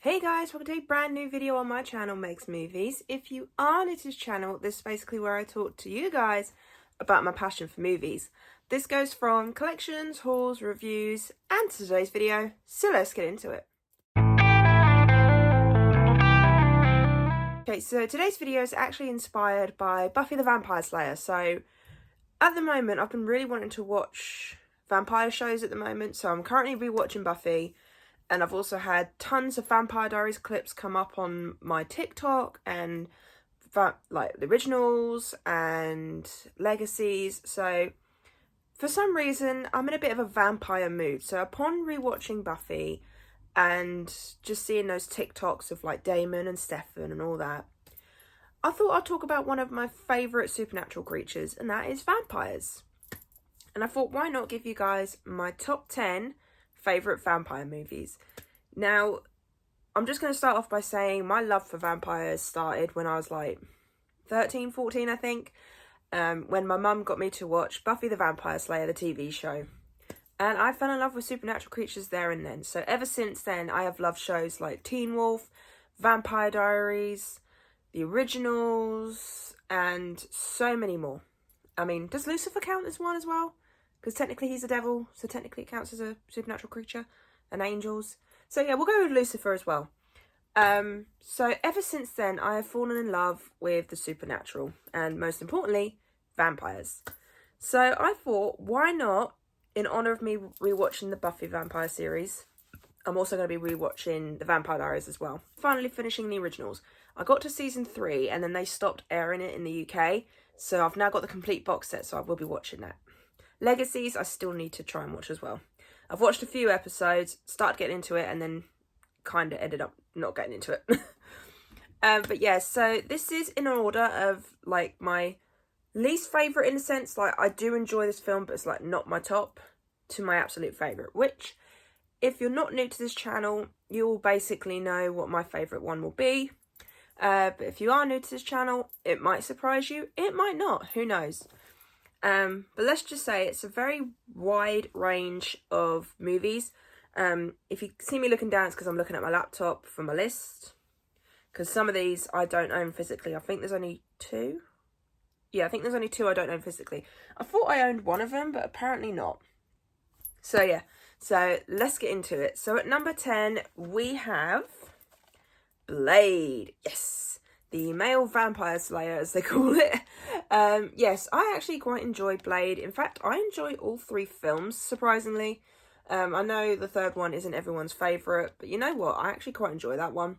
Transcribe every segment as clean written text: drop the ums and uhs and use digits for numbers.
Hey guys, welcome to a brand new video on my channel, Meg's Movies. If you are new to this channel, this is basically where I talk to you guys about my passion for movies. This goes from collections, hauls, reviews, and today's video, so let's get into it. Okay, so today's video is actually inspired by Buffy the Vampire Slayer. So at the moment, I've been really wanting to watch vampire shows at the moment, so I'm currently rewatching Buffy. And I've also had tons of Vampire Diaries clips come up on my TikTok and like the originals and legacies. So for some reason, I'm in a bit of a vampire mood. So upon rewatching Buffy and just seeing those TikToks of like Damon and Stefan and all that, I thought I'd talk about one of my favourite supernatural creatures, and that is vampires. And I thought, why not give you guys my top 10 favourite vampire movies. Now, I'm just going to start off by saying my love for vampires started when I was like 13, 14, I think, when my mum got me to watch Buffy the Vampire Slayer, the TV show. And I fell in love with supernatural creatures there and then. So ever since then, I have loved shows like Teen Wolf, Vampire Diaries, the originals, and so many more. I mean, does Lucifer count as one as well? Because technically he's a devil, so technically it counts as a supernatural creature, and angels. So yeah, we'll go with Lucifer as well. So ever since then, I have fallen in love with the supernatural, and most importantly, vampires. So I thought, why not, in honour of me rewatching the Buffy Vampire series, I'm also going to be rewatching the Vampire Diaries as well. Finally finishing the originals. I got to season 3, and then they stopped airing it in the UK, so I've now got the complete box set, so I will be watching that. Legacies, I still need to try and watch as well. I've watched a few episodes, started getting into it, and then kind of ended up not getting into it. But yeah, so this is in order of like my least favourite in a sense. Like, I do enjoy this film, but it's like not my top, to my absolute favourite. Which, if you're not new to this channel, you will basically know what my favourite one will be. But if you are new to this channel, it might surprise you, it might not, who knows. But let's just say it's a very wide range of movies. If you see me looking down, it's because I'm looking at my laptop for my list. Because some of these I don't own physically. I think there's only 2. Yeah, I think there's only 2 I don't own physically. I thought I owned one of them, but apparently not. So yeah, so let's get into it. So at number 10, we have Blade. Yes. The male vampire slayer, as they call it. Yes, I actually quite enjoy Blade. In fact, I enjoy all 3 films, surprisingly. I know the third one isn't everyone's favourite, but you know what? I actually quite enjoy that one.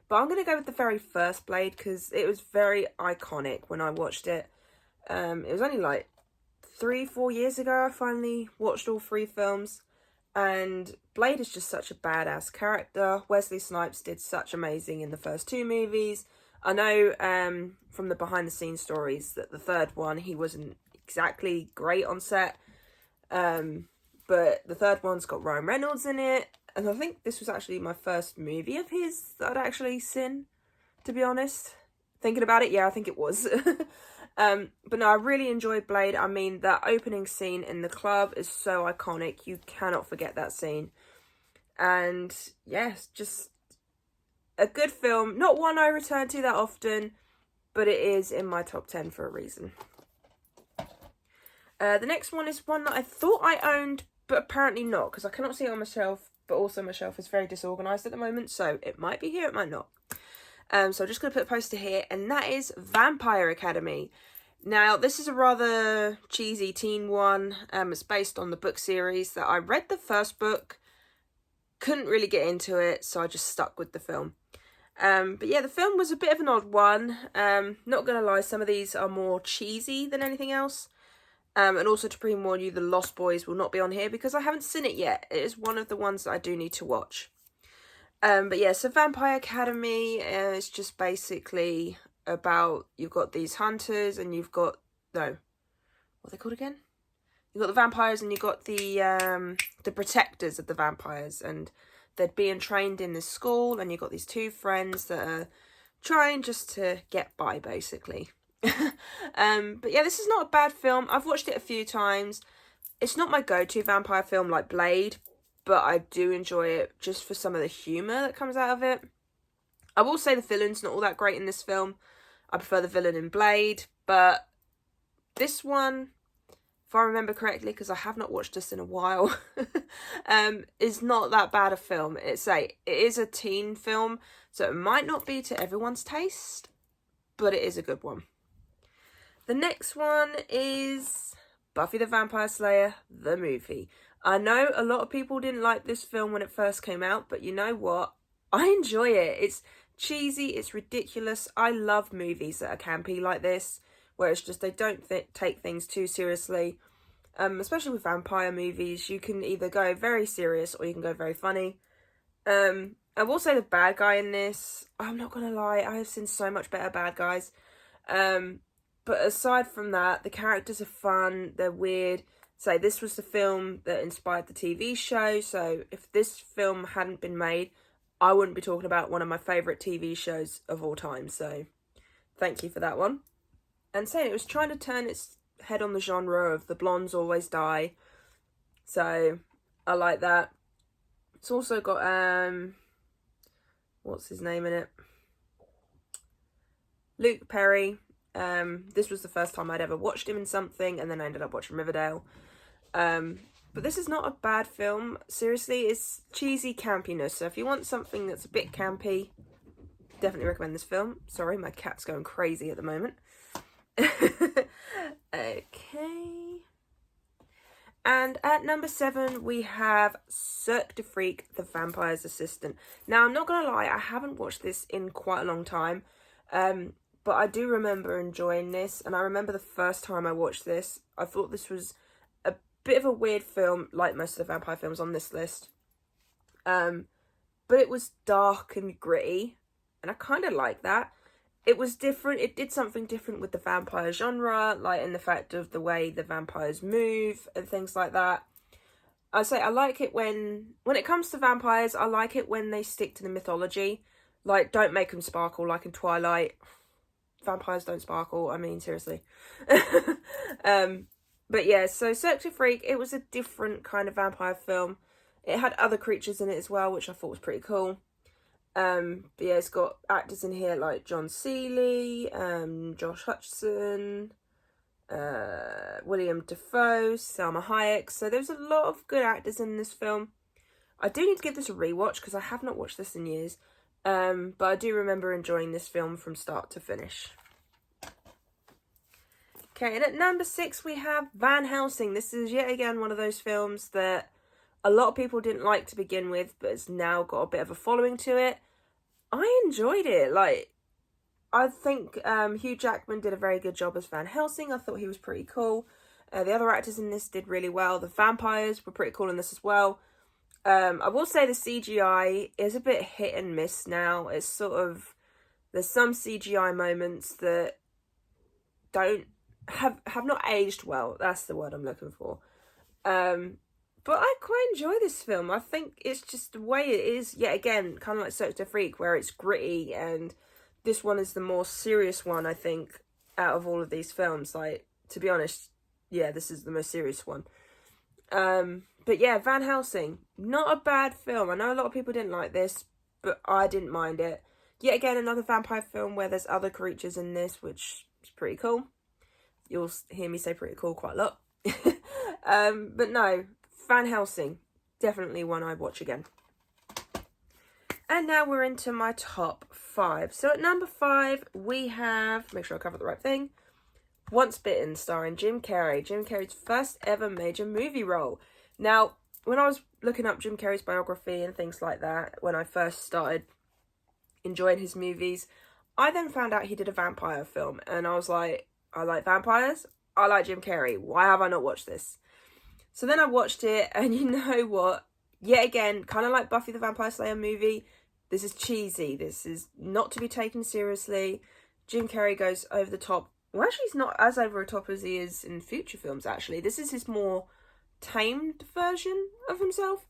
But I'm going to go with the very first Blade, because it was very iconic when I watched it. It was only like 3-4 years ago I finally watched all 3 films. And Blade is just such a badass character. Wesley Snipes did such amazing in the first 2 movies. I know from the behind-the-scenes stories that the third one, he wasn't exactly great on set. But the third one's got Ryan Reynolds in it. And I think this was actually my first movie of his that I'd actually seen, to be honest. Thinking about it, yeah, I think it was. But no, I really enjoyed Blade. I mean, that opening scene in the club is so iconic. You cannot forget that scene. And yes, just a good film, not one I return to that often, but it is in my top 10 for a reason. The next one is one that I thought I owned, but apparently not, because I cannot see it on my shelf, but also my shelf is very disorganised at the moment, so it might be here, it might not. So I'm just going to put a poster here, and that is Vampire Academy. Now, this is a rather cheesy teen one. It's based on the book series that I read the first book, couldn't really get into it, so I just stuck with the film. But yeah, the film was a bit of an odd one. Not gonna lie, some of these are more cheesy than anything else. And also to pre-warn you, The Lost Boys will not be on here because I haven't seen it yet. It is one of the ones that I do need to watch. But yeah, so Vampire Academy is just basically about, you've got these hunters and you've got, no, what are they called again? You've got the vampires and you've got the protectors of the vampires, and they're being trained in this school, and you've got these 2 friends that are trying just to get by, basically. But yeah, this is not a bad film. I've watched it a few times. It's not my go-to vampire film like Blade, but I do enjoy it just for some of the humour that comes out of it. I will say the villain's not all that great in this film. I prefer the villain in Blade, but this one, if I remember correctly, because I have not watched this in a while, is not that bad a film. It is a teen film, so it might not be to everyone's taste, but it is a good one. The next one is Buffy the Vampire Slayer, the movie. I know a lot of people didn't like this film when it first came out, but you know what? I enjoy it. It's cheesy, it's ridiculous. I love movies that are campy like this, where it's just they don't take things too seriously. Especially with vampire movies, you can either go very serious or you can go very funny. I will say the bad guy in this, I'm not gonna lie, I have seen so much better bad guys. But aside from that, the characters are fun, they're weird. So this was the film that inspired the TV show, so if this film hadn't been made, I wouldn't be talking about one of my favourite TV shows of all time, so thank you for that one. And saying it was trying to turn its head on the genre of the blondes always die, so I like that. It's also got, what's his name in it? Luke Perry. This was the first time I'd ever watched him in something, and then I ended up watching Riverdale. But this is not a bad film. Seriously, it's cheesy campiness. So if you want something that's a bit campy, definitely recommend this film. Sorry, my cat's going crazy at the moment. Okay. And at number 7, we have Cirque du Freak, The Vampire's Assistant. Now, I'm not going to lie, I haven't watched this in quite a long time. But I do remember enjoying this. And I remember the first time I watched this, I thought this was a bit of a weird film, like most of the vampire films on this list. But it was dark and gritty. And I kind of like that. It was different. It did something different with the vampire genre, like in the fact of the way the vampires move and things like that. I say I like it when it comes to vampires, I like it when they stick to the mythology. Like, don't make them sparkle like in Twilight. Vampires don't sparkle, I mean, seriously. But yeah, so Cirque du Freak, it was a different kind of vampire film. It had other creatures in it as well, which I thought was pretty cool. But yeah, it's got actors in here like John Seeley, Josh Hutcherson, William Dafoe, Salma Hayek. So there's a lot of good actors in this film. I do need to give this a rewatch because I have not watched this in years. But I do remember enjoying this film from start to finish. Okay, and at number 6 we have Van Helsing. This is yet again one of those films that a lot of people didn't like to begin with, but it's now got a bit of a following to it. I enjoyed it. Like, I think Hugh Jackman did a very good job as Van Helsing. I thought he was pretty cool. The other actors in this did really well. The vampires were pretty cool in this as well. I will say the CGI is a bit hit and miss now. It's sort of, there's some CGI moments that have not aged well. That's the word I'm looking for. But I quite enjoy this film. I think it's just the way it is, yet again, kind of like Cirque du Freak, where it's gritty, and this one is the more serious one, I think, out of all of these films. Like, to be honest, yeah, this is the most serious one. But yeah, Van Helsing, not a bad film. I know a lot of people didn't like this, but I didn't mind it. Yet again, another vampire film where there's other creatures in this, which is pretty cool. You'll hear me say pretty cool quite a lot. But no, Van Helsing, definitely one I'd watch again. And now we're into my top 5. So at number 5, we have, make sure I cover the right thing, Once Bitten, starring Jim Carrey. Jim Carrey's first ever major movie role. Now, when I was looking up Jim Carrey's biography and things like that, when I first started enjoying his movies, I then found out he did a vampire film. And I was like, I like vampires. I like Jim Carrey. Why have I not watched this? So then I watched it, and you know what? Yet again, kind of like Buffy the Vampire Slayer movie, this is cheesy. This is not to be taken seriously. Jim Carrey goes over the top. Well, actually, he's not as over the top as he is in future films, actually. This is his more tamed version of himself.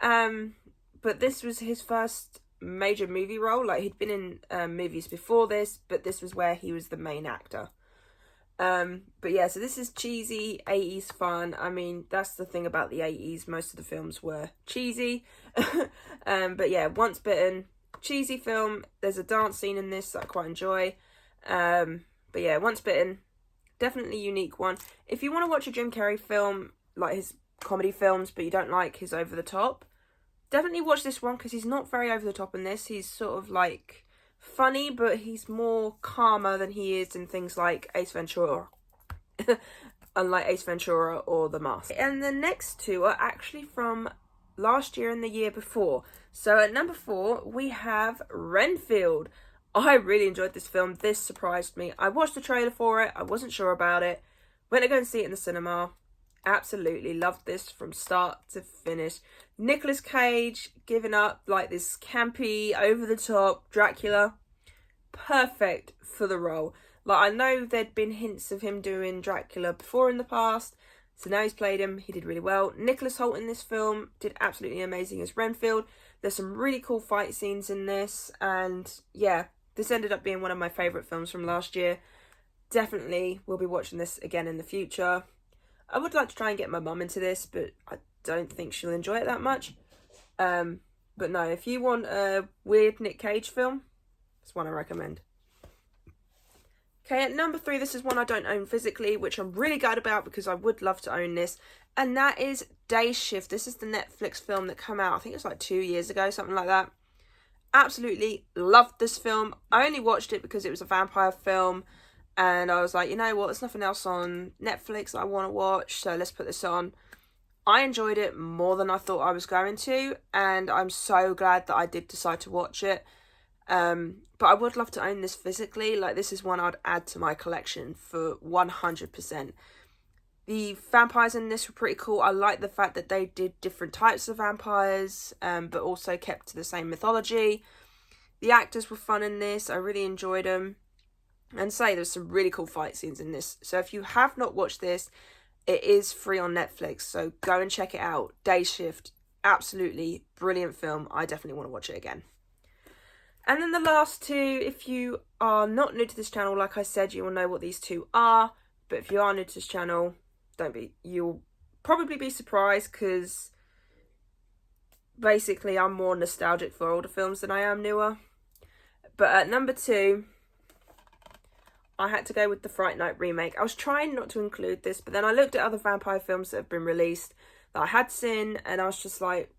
But this was his first major movie role. Like, he'd been in movies before this, but this was where he was the main actor. But yeah, so this is cheesy 80s fun. I mean, that's the thing about the 80s. Most of the films were cheesy. But yeah, Once Bitten, cheesy film. There's a dance scene in this that I quite enjoy. But yeah, Once Bitten, definitely unique one. If you want to watch a Jim Carrey film, like his comedy films, but you don't like his over the top, definitely watch this one, because he's not very over the top in this. He's sort of like funny, but he's more calmer than he is in things like Ace Ventura. Unlike Ace Ventura or The Mask. And the next two are actually from last year and the year before. So at number 4, we have Renfield. I really enjoyed this film. This surprised me. I watched the trailer for it. I wasn't sure about it. Went to go and see it in the cinema. Absolutely loved this from start to finish. Nicolas Cage giving up like this campy, over-the-top Dracula. Perfect for the role. Like, I know there'd been hints of him doing Dracula before in the past, so now he's played him. He did really well. Nicholas Hoult in this film did absolutely amazing as Renfield. There's some really cool fight scenes in this, and yeah, this ended up being one of my favourite films from last year. Definitely will be watching this again in the future. I would like to try and get my mum into this, but I don't think she'll enjoy it that much. But no, if you want a weird Nick Cage film, it's one I recommend. Okay, at number 3, this is one I don't own physically, which I'm really glad about because I would love to own this. And that is Day Shift. This is the Netflix film that came out, I think it was like 2 years ago, something like that. Absolutely loved this film. I only watched it because it was a vampire film. And I was like, you know what, there's nothing else on Netflix that I want to watch, so let's put this on. I enjoyed it more than I thought I was going to, and I'm so glad that I did decide to watch it. But I would love to own this physically. Like, this is one I'd add to my collection for 100%. The vampires in this were pretty cool. I like the fact that they did different types of vampires, but also kept to the same mythology. The actors were fun in this. I really enjoyed them. And there's some really cool fight scenes in this. So if you have not watched this, it is free on Netflix. So go and check it out. Day Shift, absolutely brilliant film. I definitely want to watch it again. And then the last two, if you are not new to this channel, like I said, you will know what these two are. But if you are new to this channel, you'll probably be surprised, because basically I'm more nostalgic for older films than I am newer. But at number 2, I had to go with the Fright Night remake. I was trying not to include this, but then I looked at other vampire films that have been released that I had seen, and I was just like,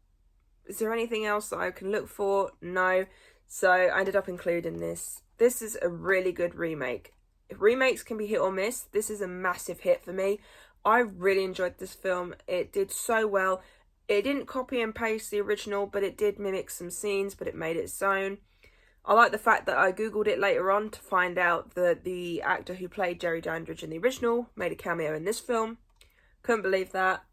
is there anything else that I can look for? No. So I ended up including this. This is a really good remake. If remakes can be hit or miss, this is a massive hit for me. I really enjoyed this film. It did so well. It didn't copy and paste the original, but it did mimic some scenes, but it made it its own. I like the fact that I googled it later on to find out that the actor who played Jerry Dandridge in the original made a cameo in this film. Couldn't believe that.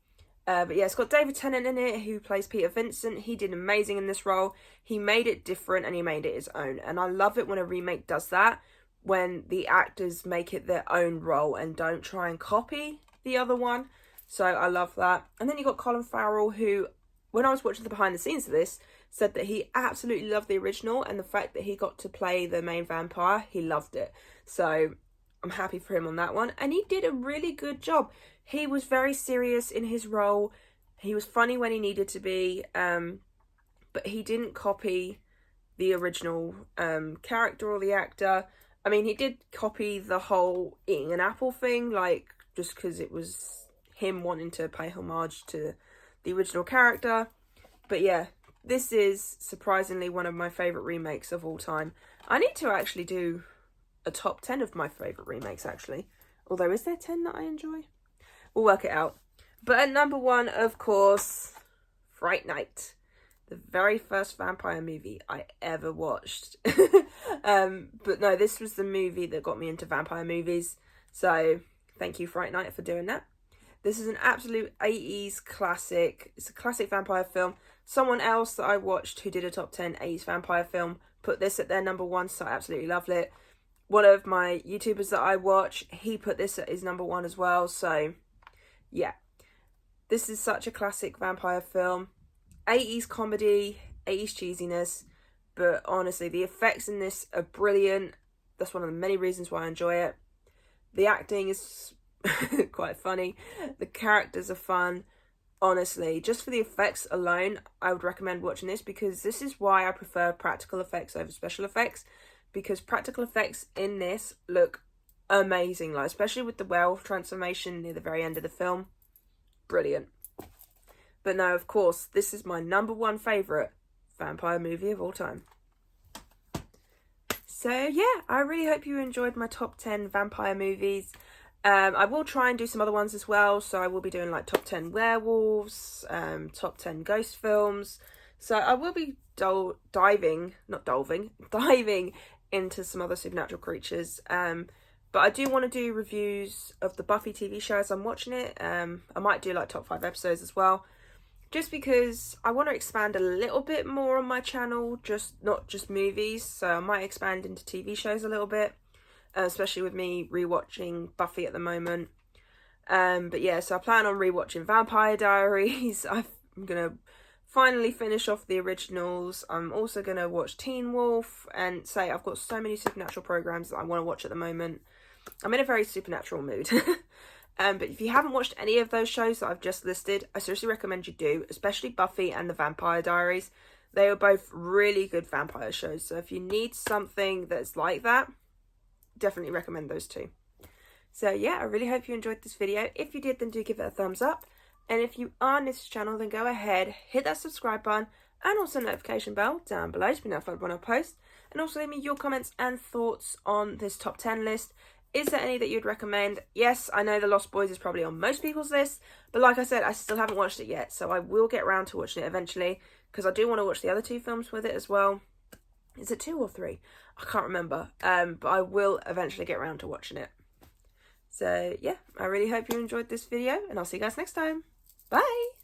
But yeah, it's got David Tennant in it, who plays Peter Vincent. He did amazing in this role. He made it different and he made it his own. And I love it when a remake does that, when the actors make it their own role and don't try and copy the other one. So I love that. And then you got Colin Farrell, who, when I was watching the behind the scenes of this, said that he absolutely loved the original, and the fact that he got to play the main vampire, he loved it. So I'm happy for him on that one. And he did a really good job. He was very serious in his role. He was funny when he needed to be, but he didn't copy the original character or the actor. I mean, he did copy the whole eating an apple thing, like, just because it was him wanting to pay homage to the original character. But yeah, this is surprisingly one of my favourite remakes of all time. I need to actually do a top 10 of my favourite remakes, actually. Although, is there 10 that I enjoy? We'll work it out. But at number 1, of course, Fright Night. The very first vampire movie I ever watched. But no, this was the movie that got me into vampire movies. So, thank you, Fright Night, for doing that. This is an absolute 80s classic. It's a classic vampire film. Someone else that I watched who did a top 10 80s vampire film put this at their number 1, so I absolutely loved it. One of my YouTubers that I watch, he put this at his number 1 as well, so yeah. This is such a classic vampire film. 80s comedy, 80s cheesiness, but honestly, the effects in this are brilliant. That's one of the many reasons why I enjoy it. The acting is quite funny. The characters are fun. Honestly, just for the effects alone, I would recommend watching this, because this is why I prefer practical effects over special effects, because practical effects in this look amazing, like especially with the werewolf transformation near the very end of the film. Brilliant. But no, of course, this is my #1 favourite vampire movie of all time. So yeah, I really hope you enjoyed my top 10 vampire movies. I will try and do some other ones as well. So I will be doing like top 10 werewolves, top 10 ghost films. So I will be diving into some other supernatural creatures. But I do want to do reviews of the Buffy TV show as I'm watching it. I might do like top 5 episodes as well, just because I want to expand a little bit more on my channel, not just movies. So I might expand into TV shows a little bit. Especially with me rewatching Buffy at the moment. But yeah, so I plan on rewatching Vampire Diaries. I'm going to finally finish off the originals. I'm also going to watch Teen Wolf, and say I've got so many supernatural programs that I want to watch at the moment. I'm in a very supernatural mood. But if you haven't watched any of those shows that I've just listed, I seriously recommend you do, especially Buffy and the Vampire Diaries. They are both really good vampire shows. So if you need something that's like that, definitely recommend those two. So yeah, I really hope you enjoyed this video. If you did, then do give it a thumbs up. And if you are new to this channel, then go ahead, hit that subscribe button and also notification bell down below to be notified when I post. And also leave me your comments and thoughts on this top 10 list. Is there any that you'd recommend? Yes, I know The Lost Boys is probably on most people's list, but like I said, I still haven't watched it yet, so I will get around to watching it eventually, because I do want to watch the other 2 films with it as well. Is it 2 or 3? I can't remember. But I will eventually get around to watching it. So yeah, I really hope you enjoyed this video, and I'll see you guys next time. Bye!